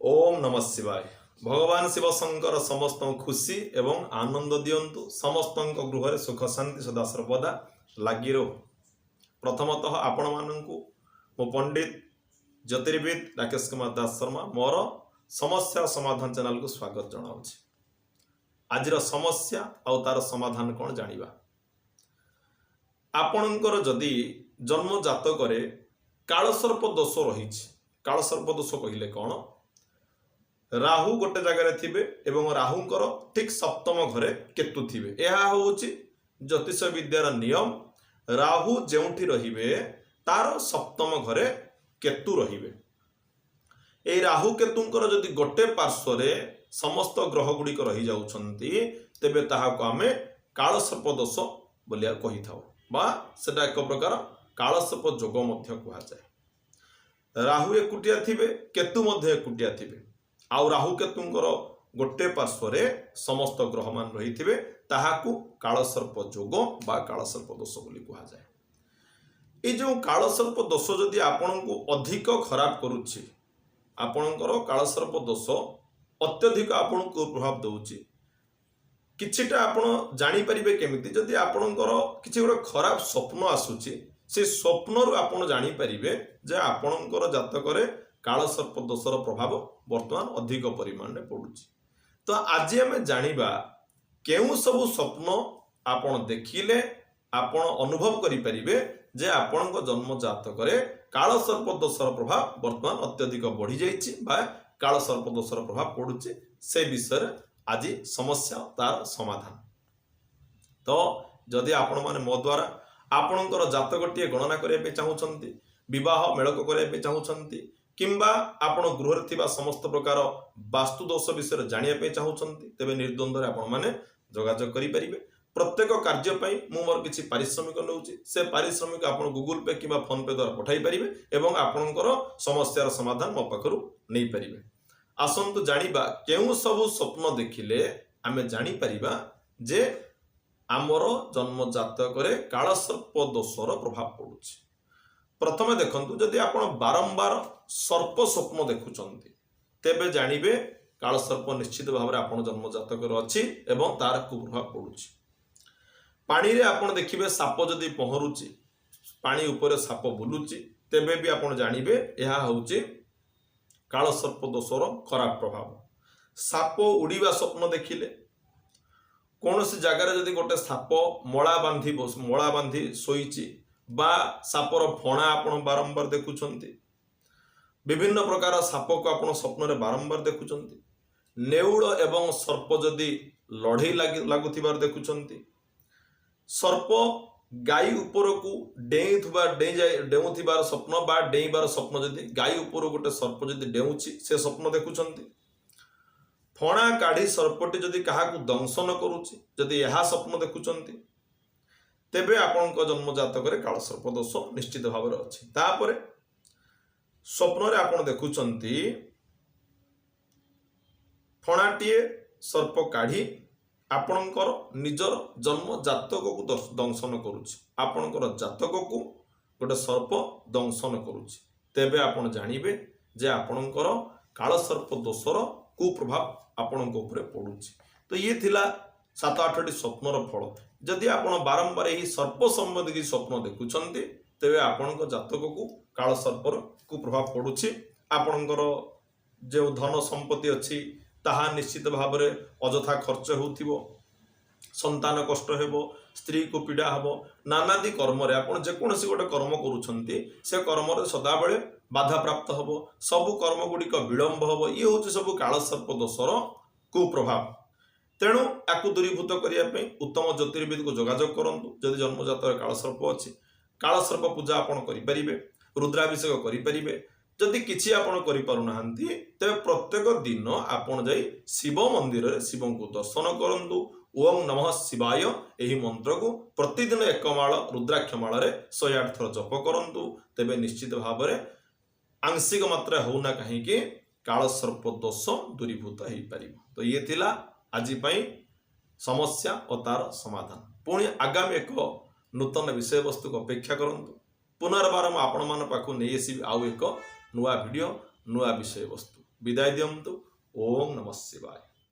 ओम नमः शिवाय। भगवान शिव शंकर समस्त खुशी एवं आनंद दियंतु। समस्त गृह सुख शांति सदा सर्वदा लगी रहो। प्रथमतः आपण मानू मो पंडित ज्योतिर्विद राकेश कुमार दास शर्मा मोर समस्या समाधान चैनल को स्वागत जनाऊँ। आज समस्या और तार समाधान कौन जानिबा। आपणकर जदि जन्म जातक कालसर्प दोष रही। कालसर्प दोष कहले कौन, राहु गोटे जगार थे एवं राहुंकर ठीक सप्तम घरे केतु थे। यह हूँ ज्योतिष विद्यार नियम। राहु जोठी रे तार सप्तम घरे केतु रे। ये राहु केतुंकर जदि गोटे पार्श्व समस्त ग्रह गुड़िक रही जाउछंती तेबे ताहाको आमे कालसर्प दोष बोलिया कहि थाउ बा सेटा एक प्रकार कालसर्प जोग मध्य कहा जाए। राहु एकुटिया थिबे, केतु मध्य एकुटिया थिबे। आउ राहु केतुंकर गोटे पार्श्व समस्त ग्रह मान रही थे ताहाकू कालसर्प जोग बा कालसर्प दोष बोली कहा जाए। ये जो कालसर्प दोष जदि आपण को अधिक खराब करुछि, आपणकर कालसर्प दोष अत्यधिक आपण को प्रभाव दउछि। किछिटा आपण जानि परिबे केमिति जदि आपणकर किछि गोटे खराब स्वप्न आसुछि, से स्वप्नरु आपण जानि परिबे जे आपणकर जातकरे कालसर्प दोषर प्रभाव वर्तमान अधिक परिमाण में पड़ुछि। तो आज आम जानिबा केउ सब स्वप्न आपण देखिले आपण अनुभव करि परिबे जे आपणक जन्म जातकरे कालसर्प दोषर प्रभाव वर्तमान अत्यधिक बढ़ी जाइछि बा कालसर्प दोषर प्रभाव पड़ुछि। से विषय आज समस्या तार समाधान। तो जदि आपण माने मो द्वारा आपणकर जातकटिए गणना करबे चाहुछंती, विवाह मेलक करबे चाहुछंती, किंबा आपण गृह थिबा समस्त प्रकार वास्तु दोष विषय जानिया चाहूँगी तेबे निर्द्वंद्व आपण माने जोगाजोग करि परिबे। प्रत्येक कार्य पई मु मोर किछि पारिश्रमिक नउछि, से पारिश्रमिक आपण गूगल पे किंबा फोन पे द्वारा पठाई परिबे एवं आपणकर समस्यार समाधान मो पाखरु नै परिबे। आसंतु जानिबा केउ सब स्वप्न देखिले आमे जानि परिबा जे आमर जन्म जातकरे कालसर्प दोषर प्रभाव पड़ुछि। प्रथमे देखंतु जदि आपण बारंबार सर्प स्वप्न देखुचंती तेबे जानिबे कालसर्प निश्चित भाव में आपण जन्म जातक अछि एवं तार कुप्रभाव पड़ुछि। पानी रे आपण देखिबे साप जदि पहरुछि, पानी ऊपर साप बुलुछि तेबे भी आपण जानिबे यह होउछि कालसर्प दोषर खराब प्रभाव। साप उड़ीबा स्वप्न देखिले, कौन सी जगार जदि गोटे साप मळा बांधी सोईछि बा सापर फणा आपण बारंबार देखुचंती, विभिन्न प्रकार साप को आपण स्वप्न रे बारंबार देखुचंती, नेउल एवं सर्प जदि लड़ई लागुथिबार देखुचंती, सर्प गाई ऊपर को डेउथिबार स्वप्न बा डेइबार स्वप्न जदि गाई ऊपर गोटे सर्प जदि डेउछि से स्वप्न देखुचंती, फणा काढ़ी सर्पटी जदि काहाकू दंशन करूछि जदि यह स्वप्न देखुचंती तेबे आपणक जन्म जातक कालसर्प दोष निश्चित भाव में अच्छी। तापरे स्वप्न रे आपण देखुचंती फणाटीए सर्प काढ़ी आपणकर निजर जन्म जातक को दंशन करुछि, आपणकर जातक को गोटे सर्प दंशन करुछि तेबे आपण जानिबे जे आपणकर कालसर्प दोषर कुप्रभाव आपणक उपरे पड़ुछि। तो ये थिला 7-8टी स्वप्नर फल। जदि आपण बारंबार यही सर्प संबंधी स्वप्न देखुचंती तेबे आपणक जातक को कालसर्पर कुप्रभाव पड़ुछि। आपणकर जो धन संपत्ति अच्छी ताहा निश्चित भाव में अजथा खर्च होथिबो, संतान कष्ट हेबो, स्त्री को पीड़ा हेबो, नानादि कर्म रे आपण जेकोसी गोटे कर्म करूछंती से कर्म रे सदा बेले बाधा प्राप्त हेबो, सबु कर्म गुड़िक विलंब हेबो। ये होछि सबु कालसर्प दोषर कुप्रभाव। तेणु याकू दूरीभूत करने उत्तम ज्योतिर्विद को जोगाजोग करंतु। जदि जन्मजात कालसर्प अच्छी कालसर्प पूजा आपण करिपारिबे, रुद्राभिषेक करिपारिबे। जदि किछि आपण करि पारुनाहांती तेबे प्रत्येक दिन आपण जाई शिव मंदिर रे शिव को दर्शन करंतु। ओम नमः शिवाय एही मंत्र को प्रतिदिन एक माळ रुद्राक्ष माळ रे 108 थर जप करंतु। तेबे निश्चित भाव में आंशिक मात्रा होना कहीं कालसर्प दोष दूरीभूत हो पार। तो ये थिला आज समस्या और तार समाधान। पुणी आगामी एक नूतन विषय वस्तु को अपेक्षा करंतु। पुनर्बार आपण मान पाखु नहीं आसिबि आउ एक नुआ वीडियो नुआ विषय वस्तु। ବିଦାୟ ଦିଅନ୍ତୁ। ଓମ୍ ନମଃ ଶିବାୟ।